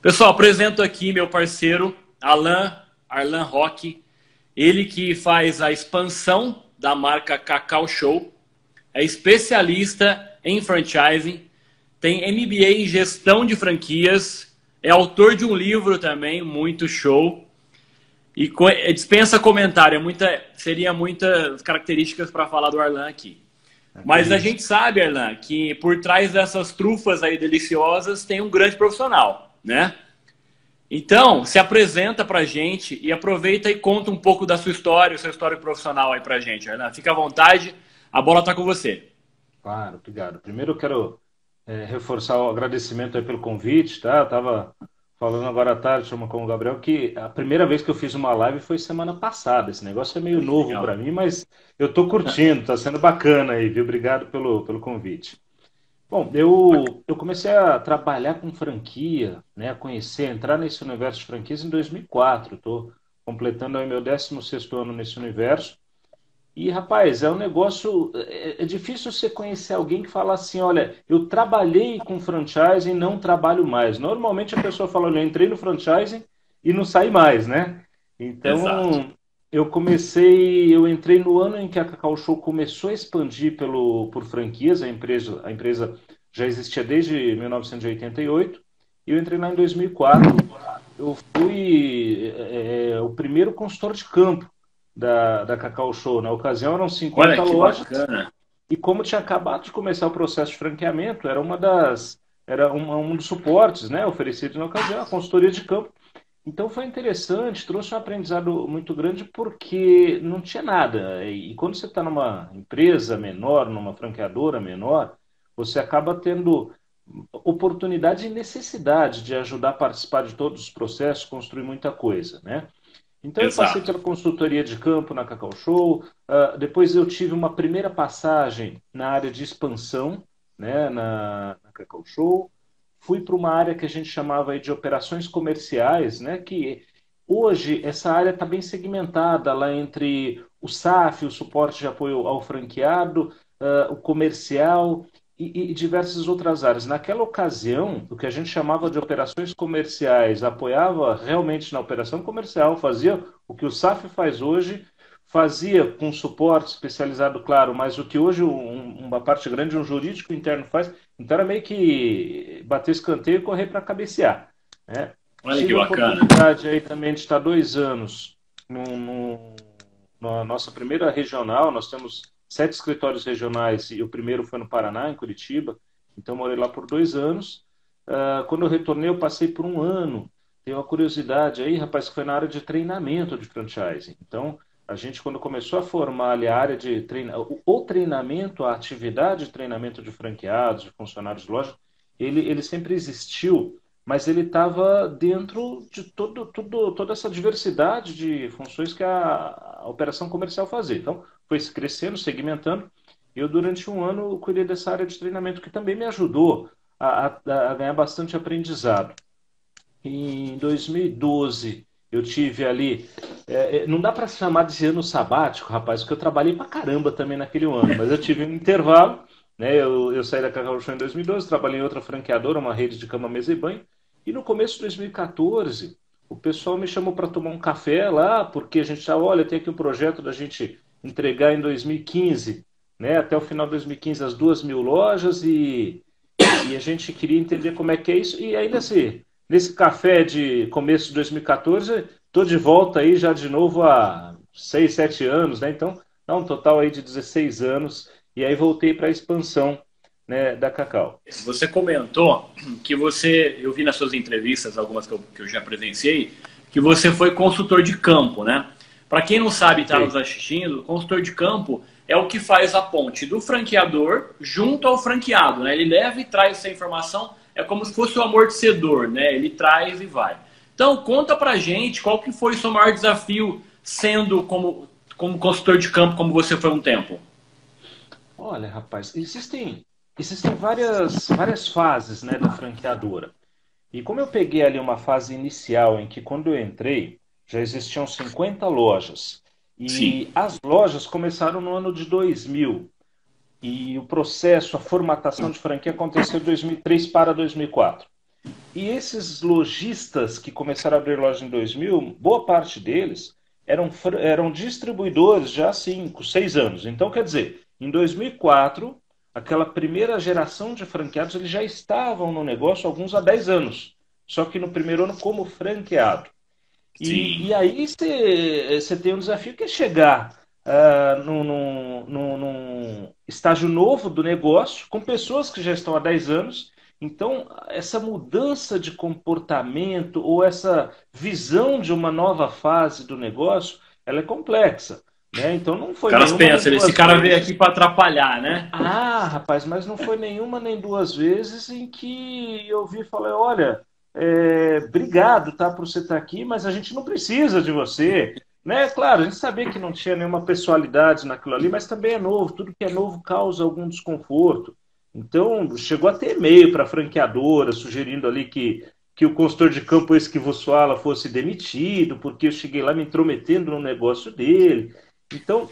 Pessoal, apresento aqui meu parceiro, Arlan Roque. Ele que faz a expansão da marca Cacau Show, é especialista em franchising, tem MBA em gestão de franquias, é autor de um livro também, muito show, e dispensa comentário, seria muitas características para falar do Arlan aqui. Mas a gente sabe, Arlan, que por trás dessas trufas aí deliciosas tem um grande profissional, né? Então, se apresenta pra gente e aproveita e conta um pouco da sua história, o seu histórico profissional aí pra gente, Arlan. Fica à vontade, a bola tá com você. Claro, obrigado. Primeiro eu quero reforçar o agradecimento aí pelo convite, tá? Eu tava falando agora à tarde com o Gabriel que a primeira vez que eu fiz uma live foi semana passada. Esse negócio é meio novo Legal. para mim, mas eu tô curtindo, tá sendo bacana aí, viu? Obrigado pelo convite. Bom, eu comecei a trabalhar com franquia, né? A conhecer, a entrar nesse universo de franquias em 2004. Estou completando aí meu 16º ano nesse universo. E, rapaz, é um negócio. É difícil você conhecer alguém que fala assim: olha, eu trabalhei com franchising e não trabalho mais. Normalmente a pessoa fala: olha, eu entrei no franchising e não saí mais, né? Exato. Então, eu entrei no ano em que a Cacau Show começou a expandir por franquias. A empresa já existia desde 1988 e eu entrei lá em 2004. Eu fui o primeiro consultor de campo da Cacau Show. Na ocasião eram Olha 50 que lojas bacana. e como tinha acabado de começar o processo de franqueamento, era um dos suportes, né, oferecidos na ocasião, a consultoria de campo. Então foi interessante, trouxe um aprendizado muito grande porque não tinha nada. E quando você está numa empresa menor, numa franqueadora menor, você acaba tendo oportunidade e necessidade de ajudar a participar de todos os processos, construir muita coisa, né? Então eu passei Exato. pela consultoria de campo na Cacau Show, depois eu tive uma primeira passagem na área de expansão, né, na Cacau Show, fui para uma área que a gente chamava aí de operações comerciais, né, que hoje essa área está bem segmentada lá entre o SAF, o suporte de apoio ao franqueado, o comercial e diversas outras áreas. Naquela ocasião, o que a gente chamava de operações comerciais apoiava realmente na operação comercial, fazia o que o SAF faz hoje, fazia com suporte especializado, claro, mas o que hoje uma parte grande um jurídico interno faz, então era meio que bater escanteio e correr para cabecear, né? Olha que Tive a bacana. oportunidade aí também de estar 2 anos na nossa primeira regional. Nós temos 7 escritórios regionais e o primeiro foi no Paraná, em Curitiba. Então morei lá por 2 anos. Quando eu retornei, eu passei por um ano. Tenho uma curiosidade aí, rapaz, que foi na área de treinamento de franchising. Então, a gente, quando começou a formar ali a área de treinamento, o treinamento, a atividade de treinamento de franqueados, de funcionários de loja, ele sempre existiu, mas ele estava dentro de toda essa diversidade de funções que a operação comercial fazia. Então, foi se crescendo, segmentando. Eu, durante um ano, cuidei dessa área de treinamento, que também me ajudou a ganhar bastante aprendizado. Em 2012, eu tive ali. Não dá para chamar de ano sabático, rapaz, porque eu trabalhei pra caramba também naquele ano, mas eu tive um intervalo, né? Eu saí da Cacau Show em 2012, trabalhei em outra franqueadora, uma rede de cama, mesa e banho, e no começo de 2014, o pessoal me chamou para tomar um café lá, porque a gente já, olha, tem aqui um projeto da gente entregar em 2015, né? Até o final de 2015, as 2.000 lojas e a gente queria entender como é que é isso. E aí, nesse café de começo de 2014, estou de volta aí já de novo há 6, 7 anos, né? Então, dá um total aí de 16 anos. E aí voltei para a expansão, né, da Cacau. Você comentou que eu vi nas suas entrevistas, algumas que eu já presenciei, que você foi consultor de campo, né? Para quem não sabe, está nos Sei. assistindo, consultor de campo é o que faz a ponte do franqueador junto ao franqueado, né? Ele leva e traz essa informação, é como se fosse o amortecedor, né? Ele traz e vai. Então, conta pra gente qual que foi o seu maior desafio sendo como consultor de campo, como você foi um tempo. Olha, rapaz, existem várias fases, né, da franqueadora. E como eu peguei ali uma fase inicial em que quando eu entrei já existiam 50 lojas Sim. e as lojas começaram no ano de 2000 e o processo, a formatação de franquia aconteceu de 2003 para 2004. E esses lojistas que começaram a abrir loja em 2000, boa parte deles eram distribuidores já há 5, 6 anos. Então, quer dizer, em 2004, aquela primeira geração de franqueados, eles já estavam no negócio alguns há 10 anos. Só que no primeiro ano como franqueado. E aí você tem um desafio que é chegar num estágio novo do negócio, com pessoas que já estão há 10 anos. Então, essa mudança de comportamento ou essa visão de uma nova fase do negócio, ela é complexa. Né? Então, não foi Os caras pensam, esse cara veio aqui para atrapalhar, né? Ah, rapaz, mas não foi nenhuma nem duas vezes em que eu vi e falei, olha, obrigado, tá, por você estar aqui, mas a gente não precisa de você. Né? Claro, a gente sabia que não tinha nenhuma pessoalidade naquilo ali, mas também é novo. Tudo que é novo causa algum desconforto. Então, chegou a ter e-mail para a franqueadora, sugerindo ali que o consultor de campo, esse que vos fala, fosse demitido, porque eu cheguei lá me intrometendo no negócio dele. Então,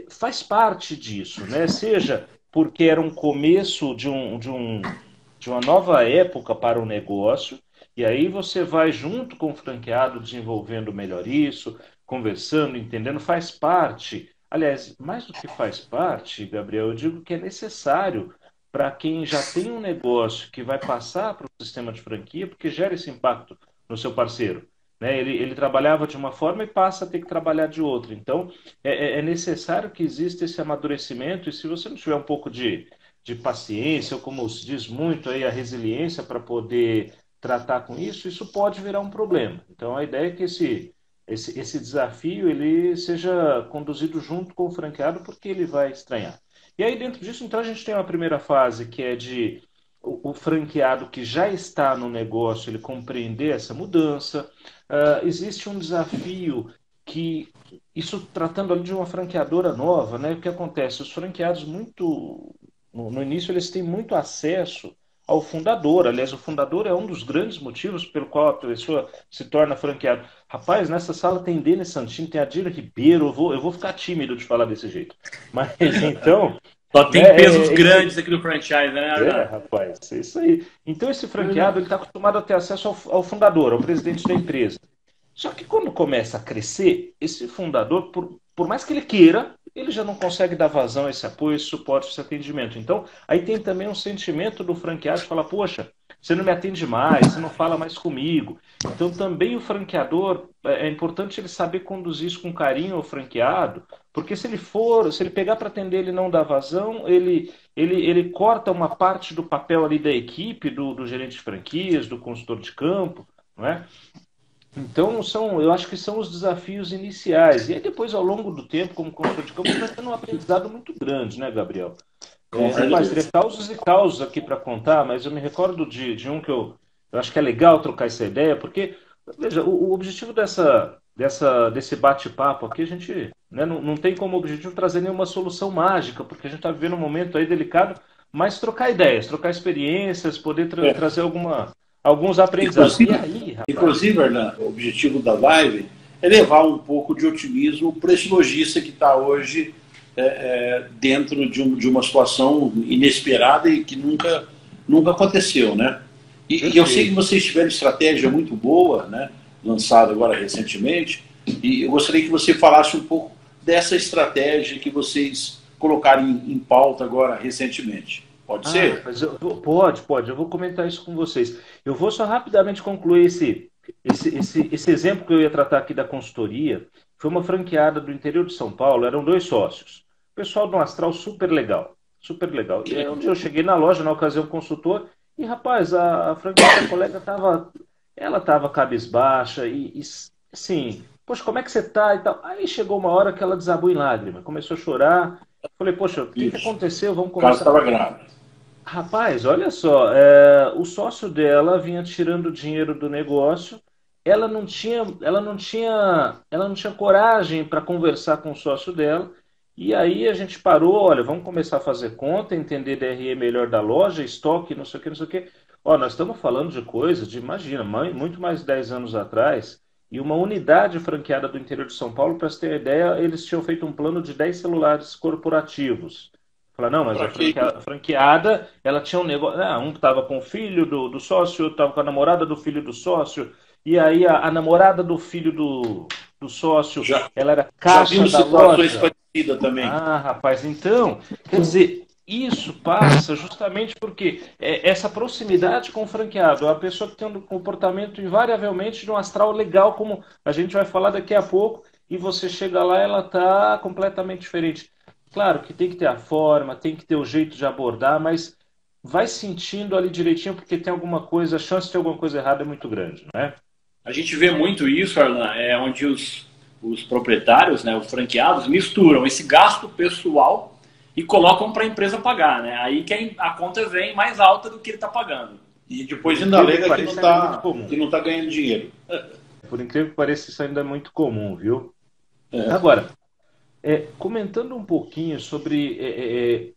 faz parte disso, né? Seja porque era um começo de uma nova época para o negócio, e aí você vai junto com o franqueado desenvolvendo melhor isso, conversando, entendendo, faz parte. Aliás, mais do que faz parte, Gabriel, eu digo que é necessário para quem já tem um negócio que vai passar para o sistema de franquia, porque gera esse impacto no seu parceiro. Né? Ele trabalhava de uma forma e passa a ter que trabalhar de outra. Então, é necessário que exista esse amadurecimento, e se você não tiver um pouco de paciência, ou como se diz muito aí, a resiliência para poder tratar com isso, isso pode virar um problema. Então, a ideia é que esse desafio ele seja conduzido junto com o franqueado, porque ele vai estranhar. E aí, dentro disso, então, a gente tem uma primeira fase, que é de o franqueado que já está no negócio, ele compreender essa mudança. Existe um desafio que, isso tratando ali de uma franqueadora nova, né? O que acontece? Os franqueados no início, eles têm muito acesso ao fundador. Aliás, o fundador é um dos grandes motivos pelo qual a pessoa se torna franqueado. Rapaz, nessa sala tem Denis Santini, tem Adílio Ribeiro, eu vou ficar tímido de falar desse jeito. Mas então... Só tem pesos grandes aqui no franchise, né? Rapaz, é isso aí. Então esse franqueado ele está acostumado a ter acesso ao fundador, ao presidente da empresa. Só que quando começa a crescer, esse fundador, por mais que ele queira, ele já não consegue dar vazão a esse apoio, esse suporte, esse atendimento. Então, aí tem também um sentimento do franqueado de falar, poxa, você não me atende mais, você não fala mais comigo. Então, também o franqueador, é importante ele saber conduzir isso com carinho ao franqueado, porque se ele pegar para atender, ele não dá vazão, ele corta uma parte do papel ali da equipe, do gerente de franquias, do consultor de campo, não é? Então, eu acho que são os desafios iniciais. E aí depois, ao longo do tempo, como consultor de campo, vai tendo um aprendizado muito grande, né, Gabriel? Mas teria causos e causos aqui para contar, mas eu me recordo de um que eu acho que é legal trocar essa ideia, porque, veja, o objetivo desse bate-papo aqui, a gente, né, não tem como objetivo trazer nenhuma solução mágica, porque a gente está vivendo um momento aí delicado, mas trocar ideias, trocar experiências, poder trazer alguns aprendizados. Inclusive, Hernan, o objetivo da live é levar um pouco de otimismo para esse lojista que está hoje dentro de uma situação inesperada e que nunca aconteceu, né? E eu sei que vocês tiveram estratégia muito boa, né, lançada agora recentemente, e eu gostaria que você falasse um pouco dessa estratégia que vocês colocaram em pauta agora recentemente. Pode ser? Pode. Eu vou comentar isso com vocês. Eu vou só rapidamente concluir esse exemplo que eu ia tratar aqui da consultoria. Foi uma franqueada do interior de São Paulo, eram 2 sócios. Pessoal de um astral super legal. Super legal. E aí um dia eu cheguei na loja, na ocasião consultor, e rapaz, a franqueada, a colega estava cabisbaixa e assim, poxa, como é que você tá e tal. Aí chegou uma hora que ela desabou em lágrima, começou a chorar. Falei, poxa, o que aconteceu? Vamos conversar. O cara estava grávida. Rapaz, olha só, o sócio dela vinha tirando dinheiro do negócio, ela não tinha coragem para conversar com o sócio dela, e aí a gente parou, olha, vamos começar a fazer conta, entender DRE melhor da loja, estoque, não sei o que, não sei o que. Ó, nós estamos falando de coisas imagina, muito mais de 10 anos atrás, e uma unidade franqueada do interior de São Paulo, para você ter uma ideia, eles tinham feito um plano de 10 celulares corporativos. Fala, não, mas a franqueada, ela tinha um negócio. Um estava com o filho do sócio, estava com a namorada do filho do sócio, e aí a namorada do filho do sócio, ela era caixa da situações loja. parecidas também. Rapaz, então, quer dizer, isso passa justamente porque essa proximidade com o franqueado, a pessoa que tem um comportamento invariavelmente de um astral legal, como a gente vai falar daqui a pouco, e você chega lá, ela está completamente diferente. Claro que tem que ter a forma, tem que ter o jeito de abordar, mas vai sentindo ali direitinho, porque tem alguma coisa, a chance de ter alguma coisa errada é muito grande, não é? A gente vê muito isso, Arlan, onde os proprietários, né, os franqueados, misturam esse gasto pessoal e colocam para a empresa pagar, né? Aí que a conta vem mais alta do que ele está pagando. E depois ainda alega que não está ganhando dinheiro. Por incrível que pareça, isso ainda é muito comum, viu? Agora, comentando um pouquinho sobre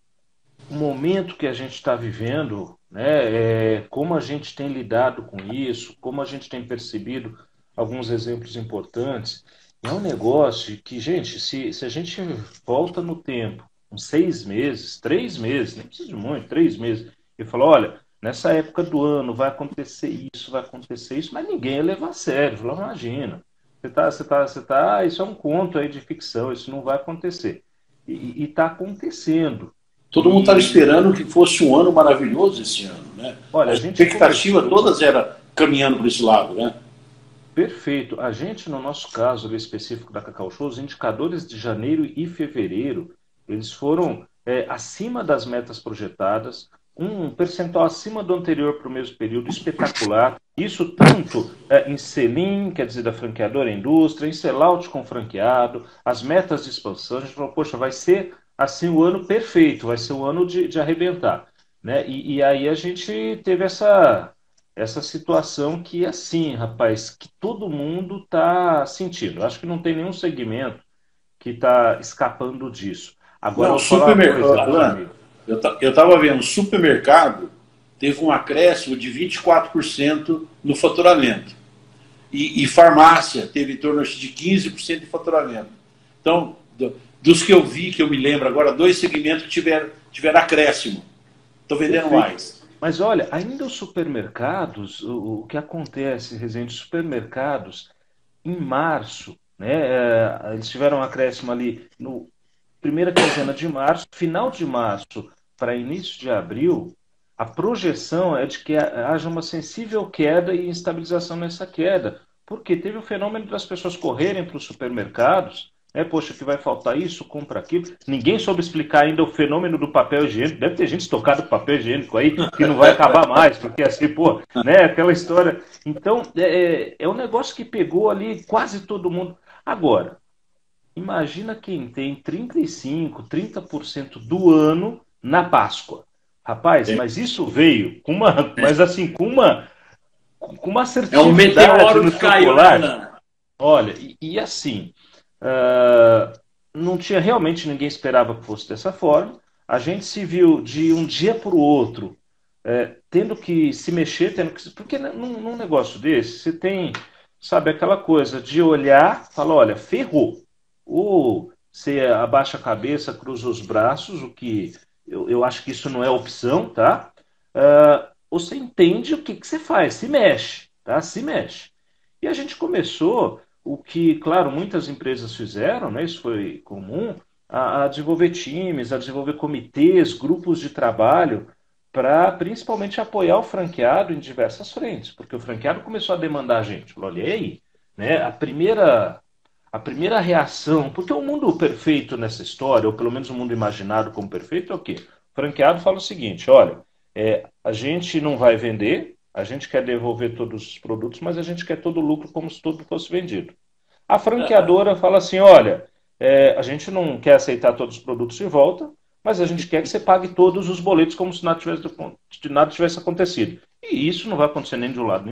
o momento que a gente está vivendo, né, como a gente tem lidado com isso, como a gente tem percebido alguns exemplos importantes. É um negócio que, gente, se a gente volta no tempo, uns 6 meses, 3 meses, nem precisa de muito, 3 meses, e fala, olha, nessa época do ano vai acontecer isso, mas ninguém ia levar a sério. Fala, imagina, isso é um conto aí de ficção, isso não vai acontecer. E está acontecendo. Todo mundo estava esperando que fosse um ano maravilhoso esse ano, né? Olha, a expectativa todas era caminhando para esse lado, né? Perfeito. A gente, no nosso caso ali específico da Cacau Show, os indicadores de janeiro e fevereiro, eles foram acima das metas projetadas, um percentual acima do anterior para o mesmo período, espetacular. Isso tanto em sell-in, quer dizer, da franqueadora indústria, em sell-out com franqueado, as metas de expansão. A gente falou, poxa, vai ser assim o ano perfeito, vai ser o ano de arrebentar, né? E aí a gente teve essa situação que, assim, rapaz, que todo mundo está sentindo. Eu acho que não tem nenhum segmento que está escapando disso. Agora, não, supermercado, eu estava vendo, supermercado teve um acréscimo de 24% no faturamento. E farmácia teve em torno de 15% de faturamento. Então, dos que eu vi, que eu me lembro agora, 2 segmentos tiveram acréscimo. Estão vendendo mais. Mas olha, ainda os supermercados, o que acontece, Rezende, os supermercados, em março, né, eles tiveram um acréscimo ali no primeira quinzena de março, final de março para início de abril, a projeção é de que haja uma sensível queda e estabilização nessa queda, porque teve o fenômeno das pessoas correrem para os supermercados, poxa, que vai faltar isso, compra aquilo. Ninguém soube explicar ainda o fenômeno do papel higiênico. Deve ter gente estocada com papel higiênico aí, que não vai acabar mais, porque assim, pô, né, aquela história. Então, é um negócio que pegou ali quase todo mundo. Agora, imagina quem tem 35%, 30% do ano na Páscoa. Rapaz, mas isso veio com uma, mas assim, com uma assertividade. É um meteoro que caiu, né? Olha, e assim, não tinha realmente, ninguém esperava que fosse dessa forma. A gente se viu de um dia para o outro tendo que se mexer, porque num negócio desse você tem, sabe, aquela coisa de olhar, falar, olha, ferrou. Ou você abaixa a cabeça, cruza os braços, o que eu acho que isso não é opção, tá? Ou você entende o que você faz, se mexe, tá? Se mexe. E a gente começou o que, claro, muitas empresas fizeram, né? Isso foi comum, a desenvolver times, a desenvolver comitês, grupos de trabalho, para principalmente apoiar o franqueado em diversas frentes, porque o franqueado começou a demandar a gente. Falou, olha aí, né? A primeira reação, porque o mundo perfeito nessa história, ou pelo menos o mundo imaginado como perfeito, é o quê? O franqueado fala o seguinte, olha, a gente não vai vender, a gente quer devolver todos os produtos, mas a gente quer todo o lucro como se tudo fosse vendido. A franqueadora fala assim, olha, a gente não quer aceitar todos os produtos de volta, mas a gente quer que você pague todos os boletos como se nada tivesse acontecido. E isso não vai acontecer nem de um lado